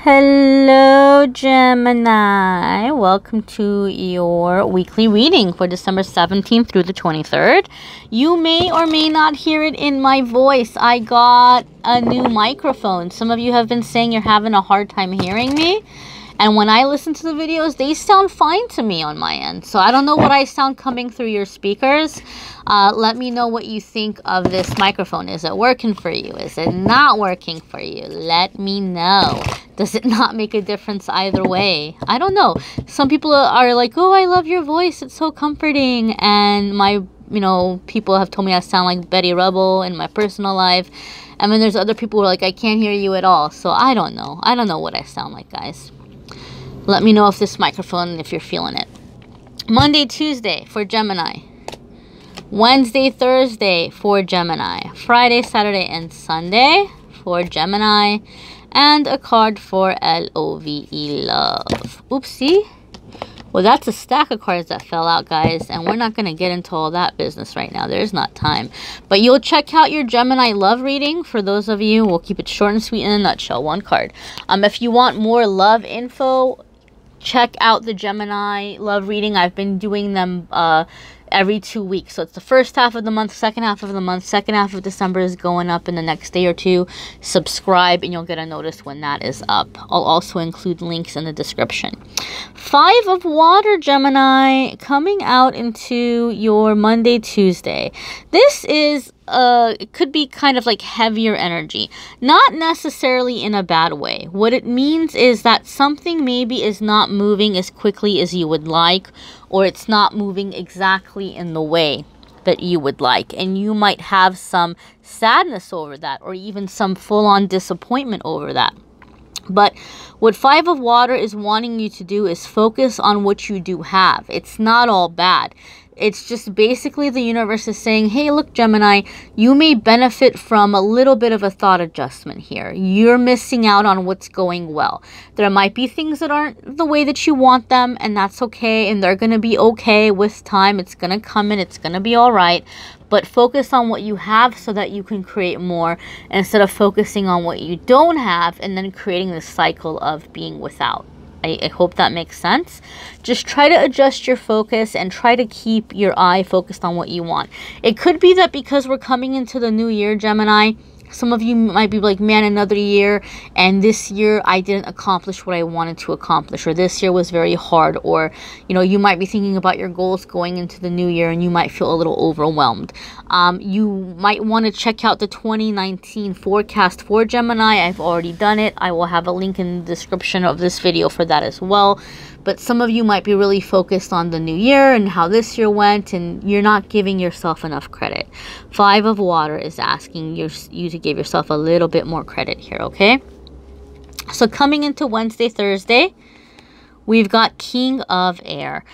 Hello, Gemini. Welcome to your weekly reading for December 17th through the 23rd. You may or may not hear it in my voice. I got a new microphone. Some of you have been saying you're having a hard time hearing me. And when I listen to the videos, they sound fine to me on my end. So I don't know what I sound coming through your speakers. Let me know what you think of this microphone. Is it working for you? Is it not working for you? Let me know. Does it not make a difference either way? I don't know. Some people are like, oh, I love your voice. It's so comforting. And people have told me I sound like Betty Rubble in my personal life. And then there's other people who are like, I can't hear you at all. So I don't know. I don't know what I sound like, guys. Let me know if this microphone, if you're feeling it. Monday, Tuesday for Gemini. Wednesday, Thursday for Gemini. Friday, Saturday, and Sunday for Gemini. And a card for L-O-V-E, love. Oopsie. Well, that's a stack of cards that fell out, guys. And we're not going to get into all that business right now. There's not time. But you'll check out your Gemini love reading. For those of you, we'll keep it short and sweet in a nutshell. One card. If you want more love info, check out the Gemini love reading. I've been doing them every 2 weeks. So it's the first half of the month, second half of the month, second half of December is going up in the next day or two. Subscribe and you'll get a notice when that is up. I'll also include links in the description. 5 of Water, Gemini, coming out into your Monday, Tuesday. This is it could be kind of like heavier energy, not necessarily in a bad way. What it means is that something maybe is not moving as quickly as you would like, or it's not moving exactly in the way that you would like, and you might have some sadness over that, or even some full-on disappointment over that. But what 5 of Water is wanting you to do is focus on what you do have. It's not all bad. It's just basically the universe is saying, hey, look, Gemini, you may benefit from a little bit of a thought adjustment here. You're missing out on what's going well. There might be things that aren't the way that you want them, and that's okay, and they're going to be okay with time. It's going to come in. It's going to be all right. But focus on what you have so that you can create more instead of focusing on what you don't have and then creating this cycle of being without. I hope that makes sense. Just try to adjust your focus and try to keep your eye focused on what you want. It could be that because we're coming into the new year, Gemini, some of you might be like, man, another year, and this year I didn't accomplish what I wanted to accomplish, or this year was very hard, or, you might be thinking about your goals going into the new year and you might feel a little overwhelmed. You might want to check out the 2019 forecast for Gemini. I've already done it. I will have a link in the description of this video for that as well. But some of you might be really focused on the new year and how this year went, and you're not giving yourself enough credit. 5 of Water is asking you to give yourself a little bit more credit here, okay? So coming into Wednesday, Thursday, we've got King of Air.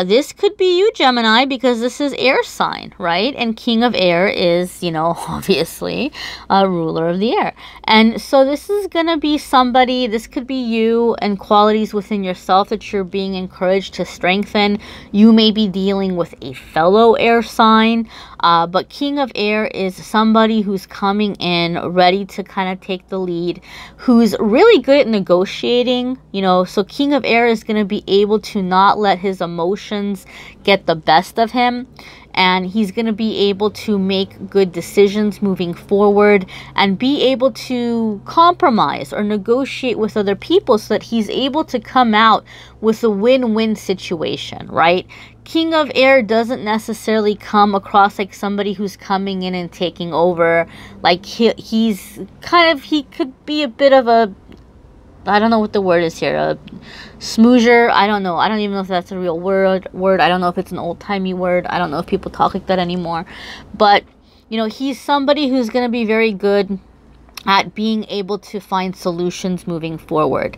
This could be you, Gemini, because this is air sign, right? And King of Air is, obviously a ruler of the air. And so this is going to be somebody, this could be you and qualities within yourself that you're being encouraged to strengthen. You may be dealing with a fellow air sign, but King of Air is somebody who's coming in ready to kind of take the lead, who's really good at negotiating, so King of Air is going to be able to not let his emotions get the best of him, and he's going to be able to make good decisions moving forward and be able to compromise or negotiate with other people so that he's able to come out with a win-win situation, right? King of Air doesn't necessarily come across like somebody who's coming in and taking over. Like he could be a bit of a, I don't know what the word is here, a smoozer. I don't know. I don't even know if that's a real word. I don't know if it's an old-timey word. I don't know if people talk like that anymore. But, he's somebody who's going to be very good at being able to find solutions moving forward.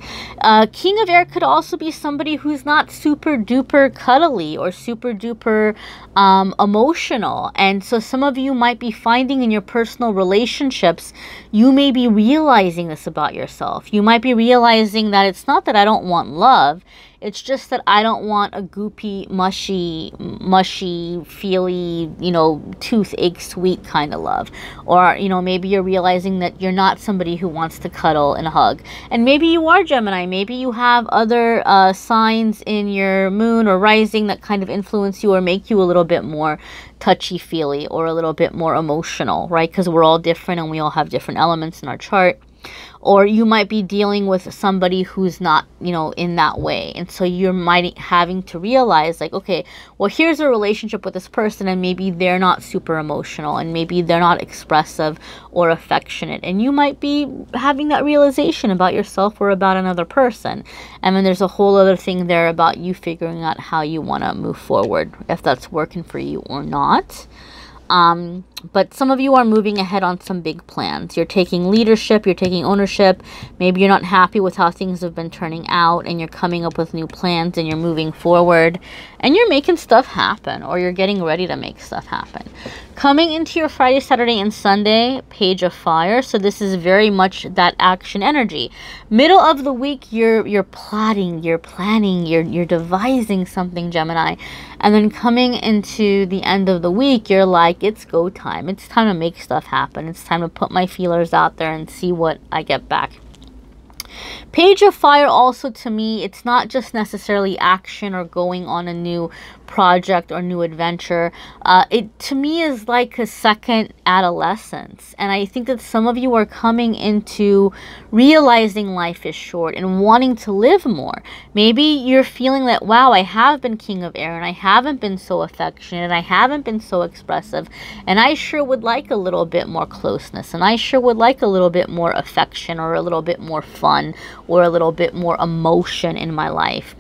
King of Air could also be somebody who's not super duper cuddly or super duper emotional. And so some of you might be finding in your personal relationships, you may be realizing this about yourself. You might be realizing that it's not that I don't want love. It's just that I don't want a goopy, mushy, feely, you know, toothache sweet kind of love. Or, you know, maybe you're realizing that you're not somebody who wants to cuddle and hug. And maybe you are Gemini. Maybe you have other signs in your moon or rising that kind of influence you or make you a little bit more touchy-feely or a little bit more emotional, right? Because we're all different and we all have different elements in our chart. Or you might be dealing with somebody who's not, you know, in that way. And so you might having to realize like, okay, well, here's a relationship with this person and maybe they're not super emotional and maybe they're not expressive or affectionate. And you might be having that realization about yourself or about another person. And then there's a whole other thing there about you figuring out how you want to move forward, if that's working for you or not. But some of you are moving ahead on some big plans. You're taking leadership, you're taking ownership. Maybe you're not happy with how things have been turning out and you're coming up with new plans and you're moving forward and you're making stuff happen, or you're getting ready to make stuff happen. Coming into your Friday, Saturday, and Sunday, Page of Fire. So this is very much that action energy. Middle of the week, you're plotting, you're planning, you're devising something, Gemini. And then coming into the end of the week, you're like, it's go time. It's time to make stuff happen. It's time to put my feelers out there and see what I get back. Page of Fire also, to me, it's not just necessarily action or going on a new project or new adventure. It to me is like a second adolescence, and I think that some of you are coming into realizing life is short and wanting to live more. Maybe you're feeling that, wow, I have been King of Air and I haven't been so affectionate and I haven't been so expressive, and I sure would like a little bit more closeness, and I sure would like a little bit more affection or a little bit more fun or a little bit more emotion in my life.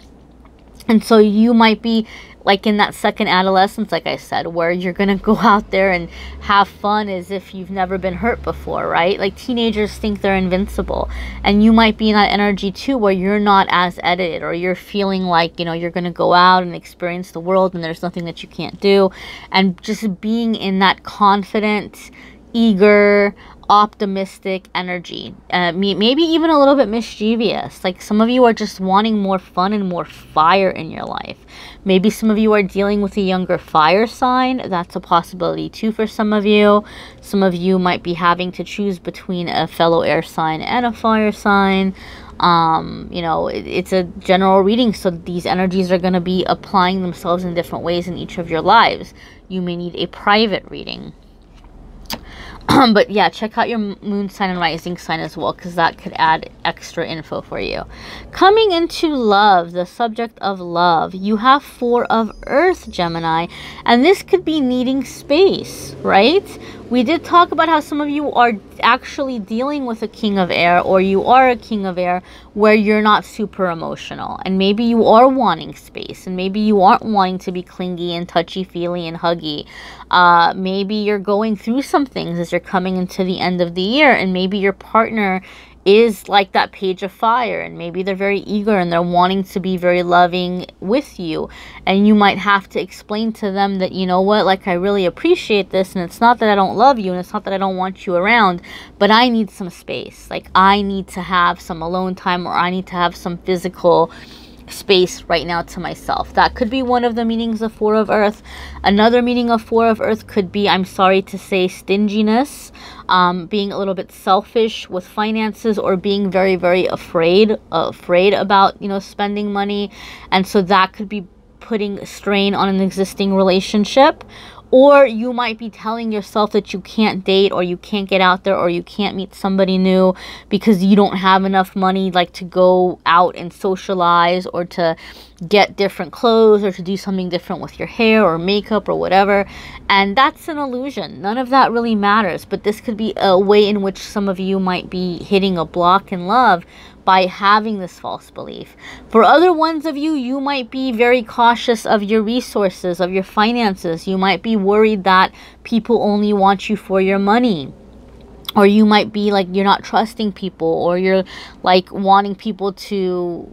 And so you might be like in that second adolescence, like I said, where you're going to go out there and have fun as if you've never been hurt before, right? Like teenagers think they're invincible. And you might be in that energy too, where you're not as edited, or you're feeling like, you know, you're going to go out and experience the world and there's nothing that you can't do. And just being in that confident, eager, optimistic energy, maybe even a little bit mischievous. Like some of you are just wanting more fun and more fire in your life. Maybe some of you are dealing with a younger fire sign. That's a possibility too for some of you. Some of you might be having to choose between a fellow air sign and a fire sign. You know, it's a general reading, so these energies are going to be applying themselves in different ways in each of your lives. You may need a private reading. But yeah, check out your moon sign and rising sign as well, because that could add extra info for you. Coming into love, the subject of love, you have 4 of Earth, Gemini, and this could be needing space, right? We did talk about how some of you are actually dealing with a King of Air, or you are a King of Air where you're not super emotional, and maybe you are wanting space, and maybe you aren't wanting to be clingy and touchy-feely and huggy. Maybe you're going through some things as you're coming into the end of the year, and maybe your partner is like that Page of Fire, and maybe they're very eager and they're wanting to be very loving with you, and you might have to explain to them that, you know what, like, I really appreciate this, and it's not that I don't love you, and it's not that I don't want you around, but I need some space. Like, I need to have some alone time, or I need to have some physical space right now to myself. That could be one of the meanings of 4 of Earth. Another meaning of 4 of Earth could be, I'm sorry to say, stinginess, being a little bit selfish with finances, or being very, very afraid about, you know, spending money. And so that could be putting strain on an existing relationship. Or you might be telling yourself that you can't date, or you can't get out there, or you can't meet somebody new because you don't have enough money, like, to go out and socialize, or to get different clothes, or to do something different with your hair or makeup or whatever. And that's an illusion. None of that really matters. But this could be a way in which some of you might be hitting a block in love by having this false belief. For other ones of you, you might be very cautious of your resources, of your finances. You might be worried that people only want you for your money. Or you might be like, you're not trusting people, or you're like wanting people to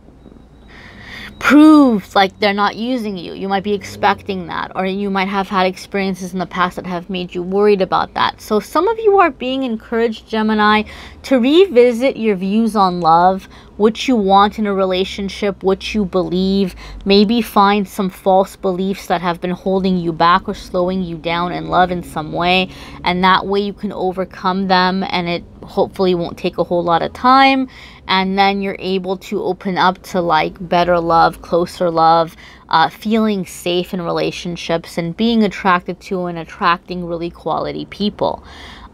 prove like they're not using you. You might be expecting that, or you might have had experiences in the past that have made you worried about that. So some of you are being encouraged, Gemini, to revisit your views on love what you want in a relationship, what you believe. Maybe find some false beliefs that have been holding you back or slowing you down in love in some way, and that way you can overcome them, and it hopefully won't take a whole lot of time, and then you're able to open up to like better love, closer love, feeling safe in relationships, and being attracted to and attracting really quality people.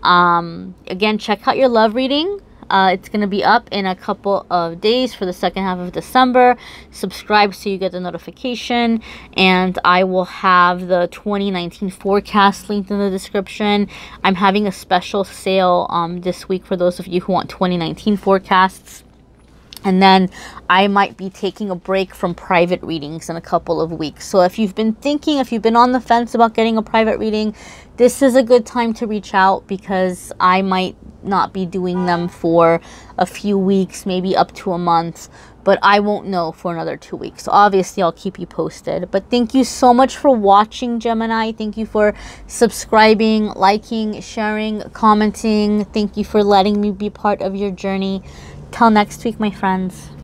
Again, check out your love reading. It's going to be up in a couple of days for the second half of December. Subscribe so you get the notification, and I will have the 2019 forecast linked in the description. I'm having a special sale this week for those of you who want 2019 forecasts. And then I might be taking a break from private readings in a couple of weeks. So if you've been thinking, if you've been on the fence about getting a private reading, this is a good time to reach out, because I might not be doing them for a few weeks, maybe up to a month, but I won't know for another 2 weeks. So obviously I'll keep you posted. But thank you so much for watching, Gemini. Thank you for subscribing, liking, sharing, commenting. Thank you for letting me be part of your journey. Till next week, my friends.